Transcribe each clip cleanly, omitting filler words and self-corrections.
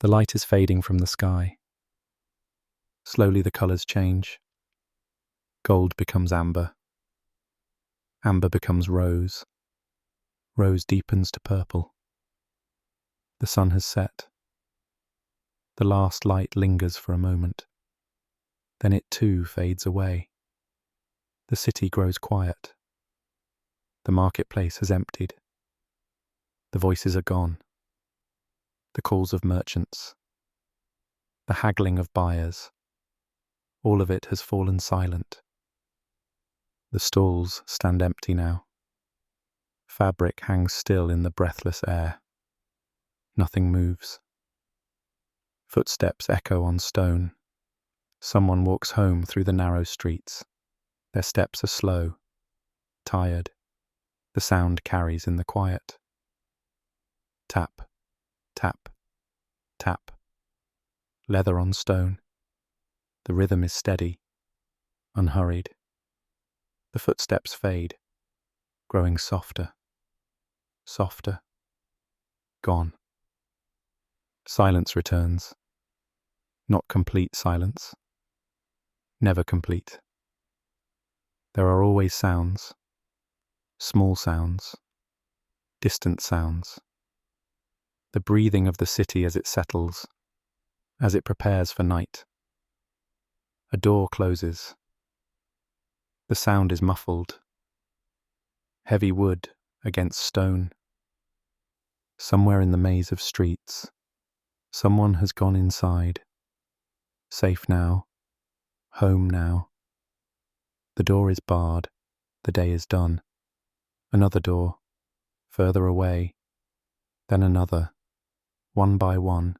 The light is fading from the sky. Slowly the colours change. Gold becomes amber. Amber becomes rose. Rose deepens to purple. The sun has set. The last light lingers for a moment. Then it too fades away. The city grows quiet. The marketplace has emptied. The voices are gone. The calls of merchants. The haggling of buyers. All of it has fallen silent. The stalls stand empty now. Fabric hangs still in the breathless air. Nothing moves. Footsteps echo on stone. Someone walks home through the narrow streets. Their steps are slow, tired. The sound carries in the quiet. Tap, tap, tap. Leather on stone. The rhythm is steady, unhurried. The footsteps fade, growing softer, softer, gone. Silence returns. Not complete silence. Never complete. There are always sounds. Small sounds. Distant sounds. The breathing of the city as it settles, as it prepares for night. A door closes. The sound is muffled. Heavy wood against stone. Somewhere in the maze of streets, someone has gone inside. Safe now. Home now. The door is barred. The day is done. Another door. Further away. Then another. One by one.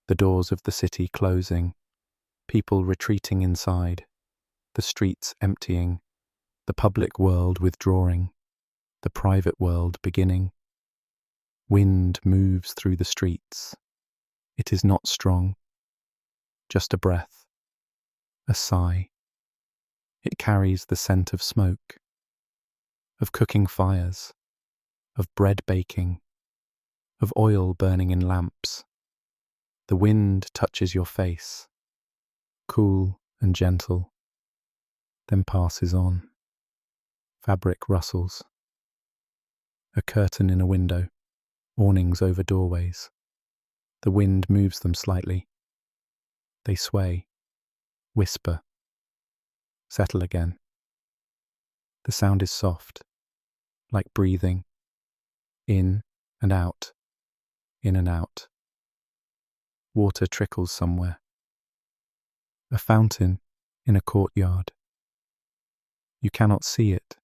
The doors of the city closing. People retreating inside. The streets emptying. The public world withdrawing. The private world beginning. Wind moves through the streets. It is not strong. Just a breath. A sigh. It carries the scent of smoke. Of cooking fires. Of bread baking. Of oil burning in lamps. The wind touches your face. Cool and gentle. Then passes on. Fabric rustles. A curtain in a window. Awnings over doorways. The wind moves them slightly. They sway. Whisper. Settle again. The sound is soft. Like breathing. In and out. In and out. Water trickles somewhere. A fountain in a courtyard. You cannot see it,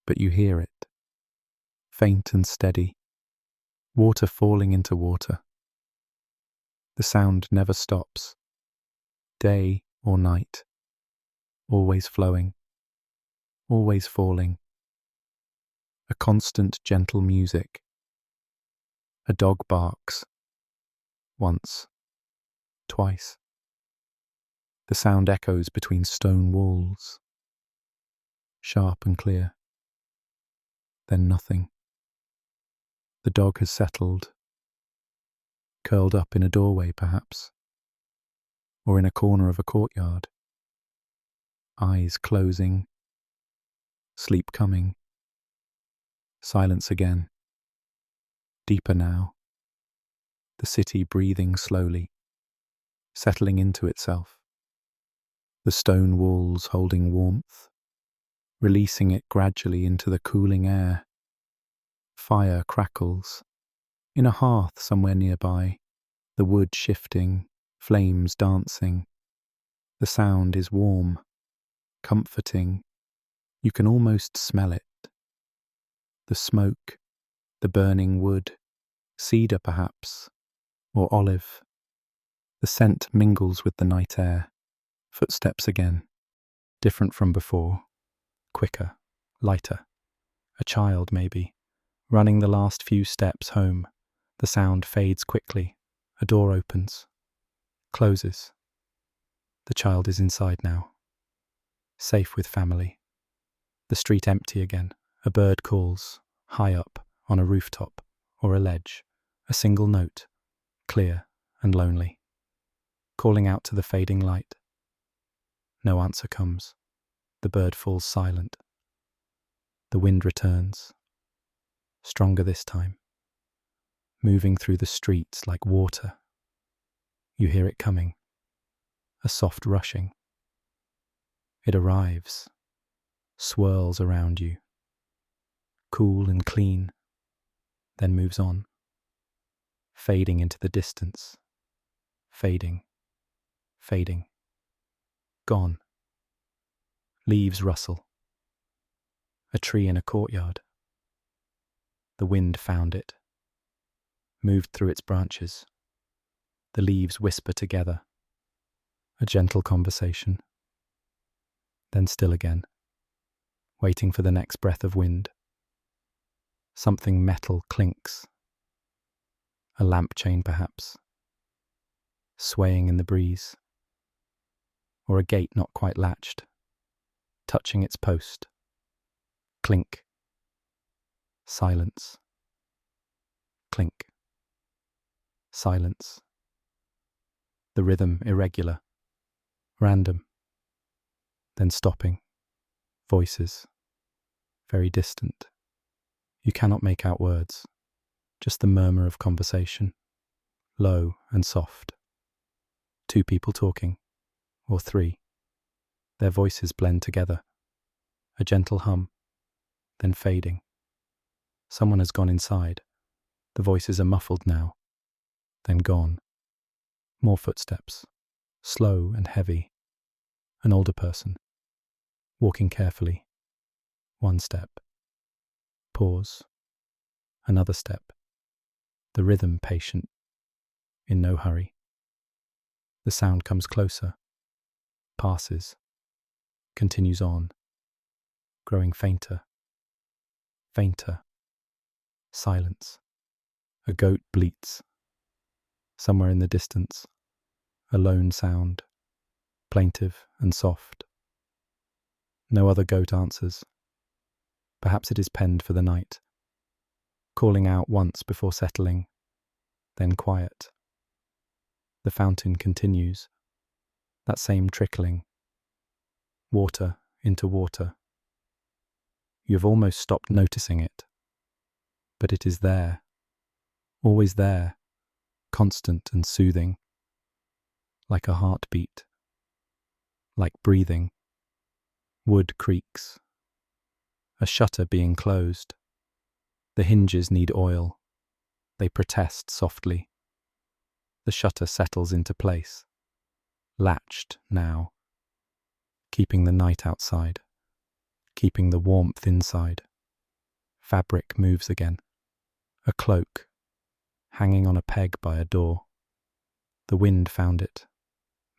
but you hear it. Faint and steady. Water falling into water. The sound never stops. Day or night. Always flowing. Always falling. A constant gentle music. A dog barks. Once. Twice. The sound echoes between stone walls. Sharp and clear. Then nothing. The dog has settled. Curled up in a doorway, perhaps. Or in a corner of a courtyard. Eyes closing. Sleep coming. Silence again. Deeper now. The city breathing slowly. Settling into itself. The stone walls holding warmth. Releasing it gradually into the cooling air. Fire crackles. In a hearth somewhere nearby. The wood shifting. Flames dancing. The sound is warm. Comforting. You can almost smell it. The smoke. The burning wood. Cedar perhaps. Or olive. The scent mingles with the night air. Footsteps again. Different from before. Quicker. Lighter. A child, maybe. Running the last few steps home. The sound fades quickly. A door opens. Closes. The child is inside now. Safe with family. The street empty again. A bird calls. High up. On a rooftop. Or a ledge. A single note. Clear. and lonely, calling out to the fading light. No answer comes. The bird falls silent. The wind returns, stronger this time, moving through the streets like water. You hear it coming, a soft rushing. It arrives, swirls around you, cool and clean, then moves on, fading into the distance, fading, fading, gone. Leaves rustle. A tree in a courtyard. The wind found it, moved through its branches. The leaves whisper together. A gentle conversation. Then still again, waiting for the next breath of wind. Something metal clinks. A lamp chain perhaps, swaying in the breeze. Or a gate not quite latched, touching its post. Clink. Silence. Clink. Silence. The rhythm irregular, random, then stopping. Voices, very distant. You cannot make out words, just the murmur of conversation, low and soft. Two people talking, or three. Their voices blend together. A gentle hum, then fading. Someone has gone inside. The voices are muffled now, then gone. More footsteps, slow and heavy. An older person, walking carefully. One step. Pause. Another step. The rhythm patient, in no hurry. The sound comes closer, passes, continues on, growing fainter, fainter. Silence. A goat bleats. Somewhere in the distance, a lone sound, plaintive and soft. No other goat answers. Perhaps it is penned for the night, calling out once before settling, then quiet. The fountain continues, that same trickling, water into water. You have almost stopped noticing it, but it is there, always there, constant and soothing, like a heartbeat, like breathing. Wood creaks. A shutter being closed. The hinges need oil. They protest softly. The shutter settles into place, latched now, keeping the night outside, keeping the warmth inside. Fabric moves again. A cloak, hanging on a peg by a door. The wind found it,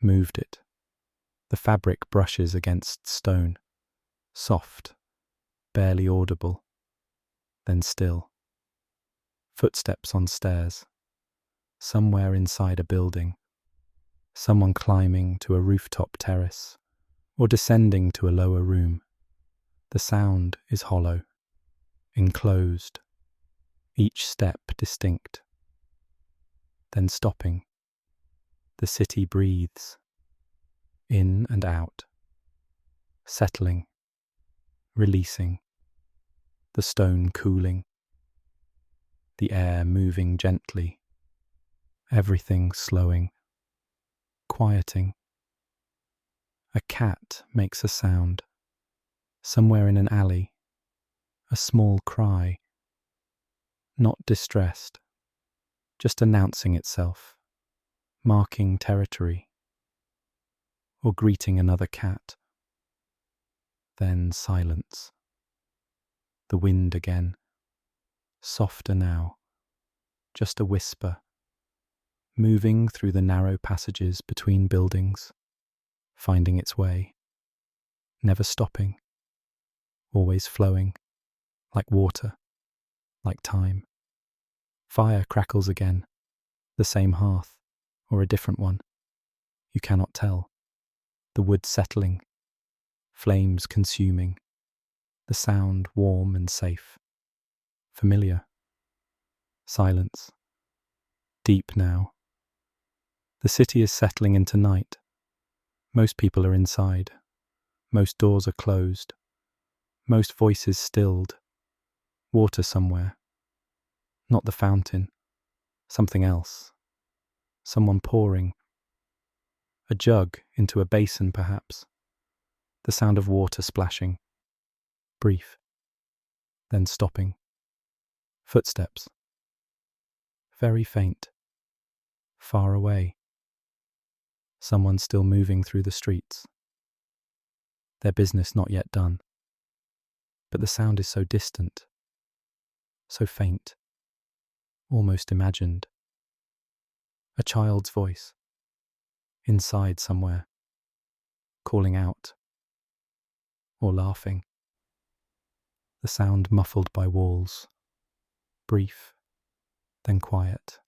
moved it. The fabric brushes against stone, soft, barely audible, then still. Footsteps on stairs, somewhere inside a building. Someone climbing to a rooftop terrace, or descending to a lower room. The sound is hollow, enclosed, each step distinct. Then stopping. The city breathes, in and out, settling, releasing, the stone cooling, the air moving gently, everything slowing, quieting. A cat makes a sound, somewhere in an alley, a small cry, not distressed, just announcing itself, marking territory, or greeting another cat. Then silence. The wind again, softer now, just a whisper, moving through the narrow passages between buildings, finding its way, never stopping, always flowing, like water, like time. Fire crackles again, the same hearth, or a different one. You cannot tell. The wood settling, flames consuming, the sound warm and safe, familiar. Silence, deep now, The city is settling into night. Most people are inside. Most doors are closed. Most voices stilled. Water somewhere. Not the fountain. Something else. Someone pouring. A jug into a basin, perhaps. The sound of water splashing. Brief. Then stopping. Footsteps. Very faint. Far away. Someone still moving through the streets. Their business not yet done. But the sound is so distant. So faint. Almost imagined. A child's voice. Inside somewhere. Calling out. Or laughing. The sound muffled by walls. Brief. Then quiet.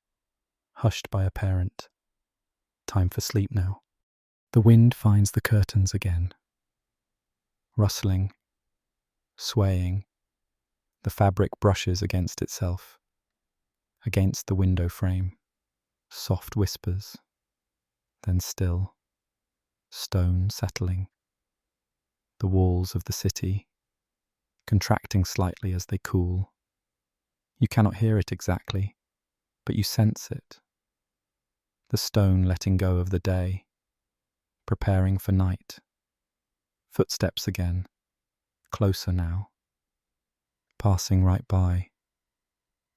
Hushed by a parent. Time for sleep now. The wind finds the curtains again. Rustling. Swaying. The fabric brushes against itself. Against the window frame. Soft whispers. Then still. Stone settling. The walls of the city, contracting slightly as they cool. You cannot hear it exactly, but you sense it. The stone letting go of the day, preparing for night. Footsteps again, closer now. Passing right by,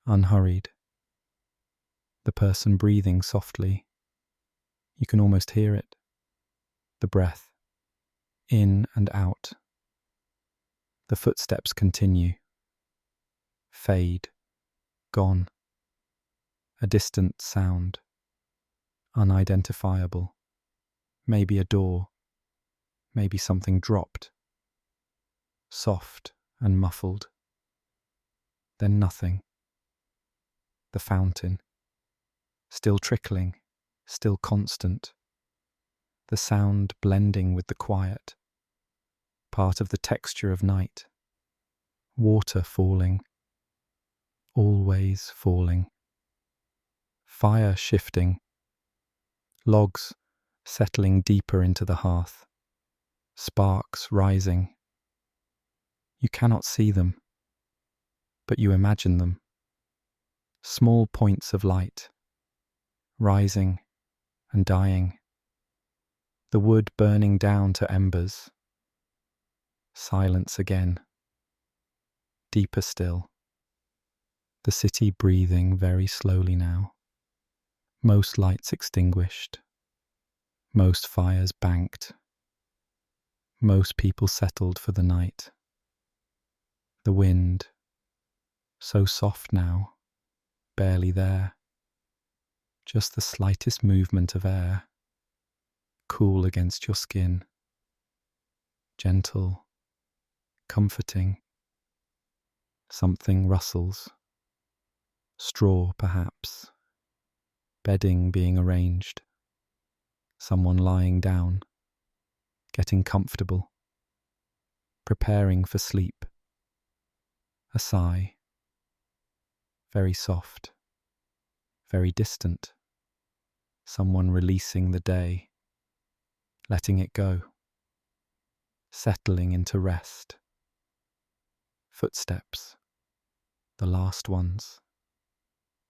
unhurried. The person breathing softly. You can almost hear it. The breath, in and out. The footsteps continue. Fade. Gone. A distant sound. Unidentifiable. Maybe a door. Maybe something dropped. Soft and muffled. Then nothing. The fountain. Still trickling. Still constant. The sound blending with the quiet. Part of the texture of night. Water falling. Always falling. Fire shifting. Logs settling deeper into the hearth. Sparks rising. You cannot see them, but you imagine them. Small points of light. Rising and dying. The wood burning down to embers. Silence again. Deeper still. The city breathing very slowly now. Most lights extinguished. Most fires banked. Most people settled for the night. The wind, so soft now, barely there. Just the slightest movement of air. Cool against your skin. Gentle. Comforting. Something rustles. Straw, perhaps. Bedding being arranged. Someone lying down. Getting comfortable. Preparing for sleep. A sigh. Very soft. Very distant. Someone releasing the day. Letting it go. Settling into rest. Footsteps. The last ones.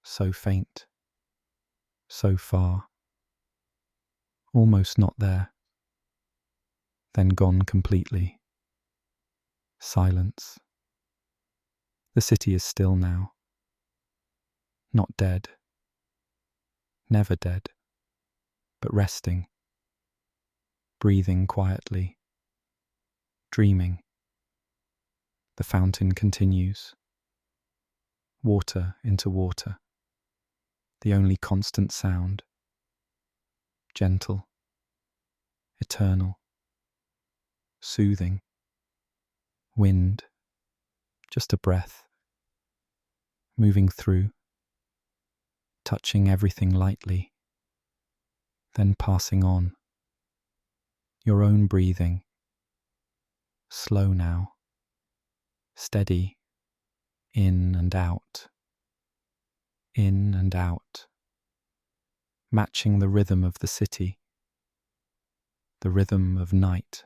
So faint. So far. Almost not there. Then gone completely. Silence. The city is still now. Not dead. Never dead. But resting. Breathing quietly. Dreaming. The fountain continues. Water into water. The only constant sound. Gentle. Eternal. Soothing. Wind. Just a breath. Moving through. Touching everything lightly. Then passing on. Your own breathing. Slow now. Steady. In and out. In and out. matching the rhythm of the city, the rhythm of night.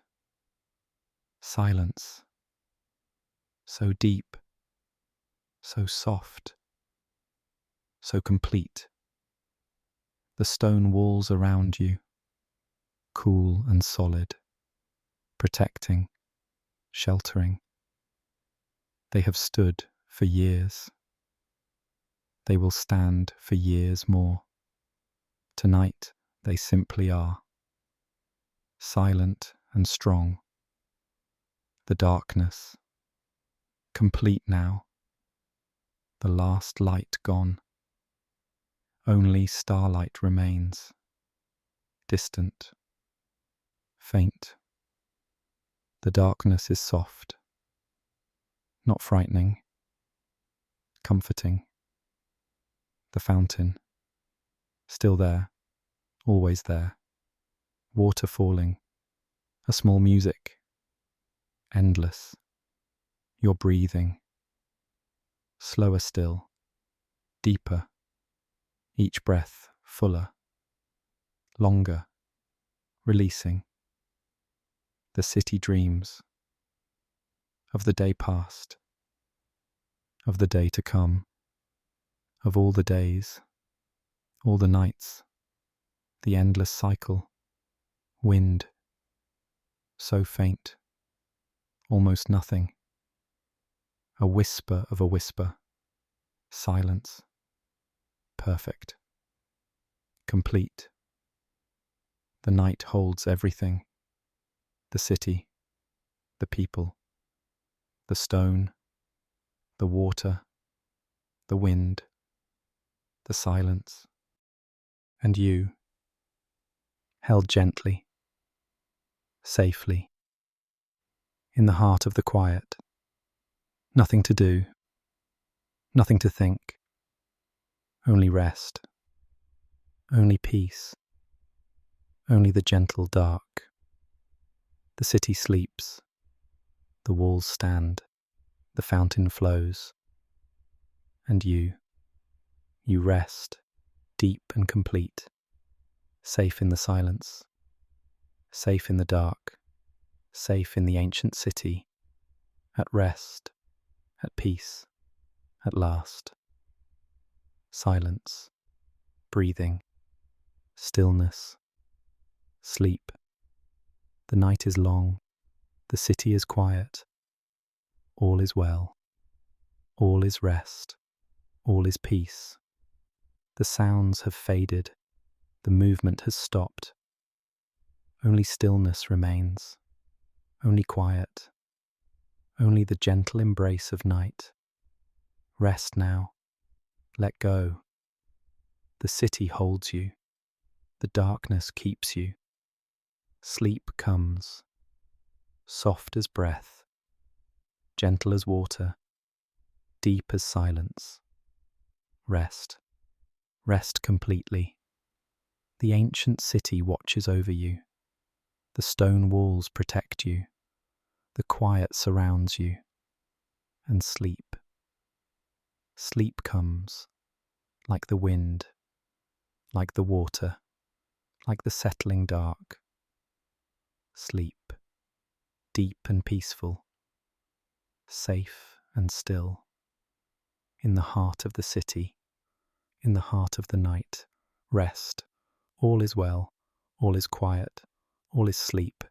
Silence, so deep, so soft, so complete. The stone walls around you, cool and solid, protecting, sheltering. They have stood for years. They will stand for years more. Tonight they simply are. Silent and strong. The darkness, complete now. The last light gone. Only starlight remains. Distant. Faint. The darkness is soft. Not frightening. Comforting. The fountain. Still there. Always there. Water falling. A small music. Endless. Your breathing. Slower still. Deeper. Each breath fuller. Longer. Releasing. The city dreams. Of the day past. Of the day to come. Of all the days. All the nights. The endless cycle. Wind. So faint. Almost nothing. A whisper of a whisper. Silence. Perfect. Complete. The night holds everything. The city. The people. The stone. The water. The wind. The silence. And you. Held gently. Safely. In the heart of the quiet. Nothing to do. Nothing to think. Only rest. Only peace. Only the gentle dark. The city sleeps. The walls stand. The fountain flows. And you rest, deep and complete, safe in the silence, safe in the dark, safe in the ancient city, at rest, at peace, at last. Silence, breathing, stillness, sleep. The night is long, the city is quiet. All is well, all is rest, all is peace. The sounds have faded, the movement has stopped. Only stillness remains, only quiet, only the gentle embrace of night. Rest now, let go. The city holds you, the darkness keeps you. Sleep comes, soft as breath, gentle as water, deep as silence. Rest. Rest completely. The ancient city watches over you. The stone walls protect you. The quiet surrounds you. And sleep. Sleep comes, like the wind, like the water, like the settling dark. Sleep, deep and peaceful, safe and still, in the heart of the city. In the heart of the night, rest. All is well, all is quiet, all is sleep.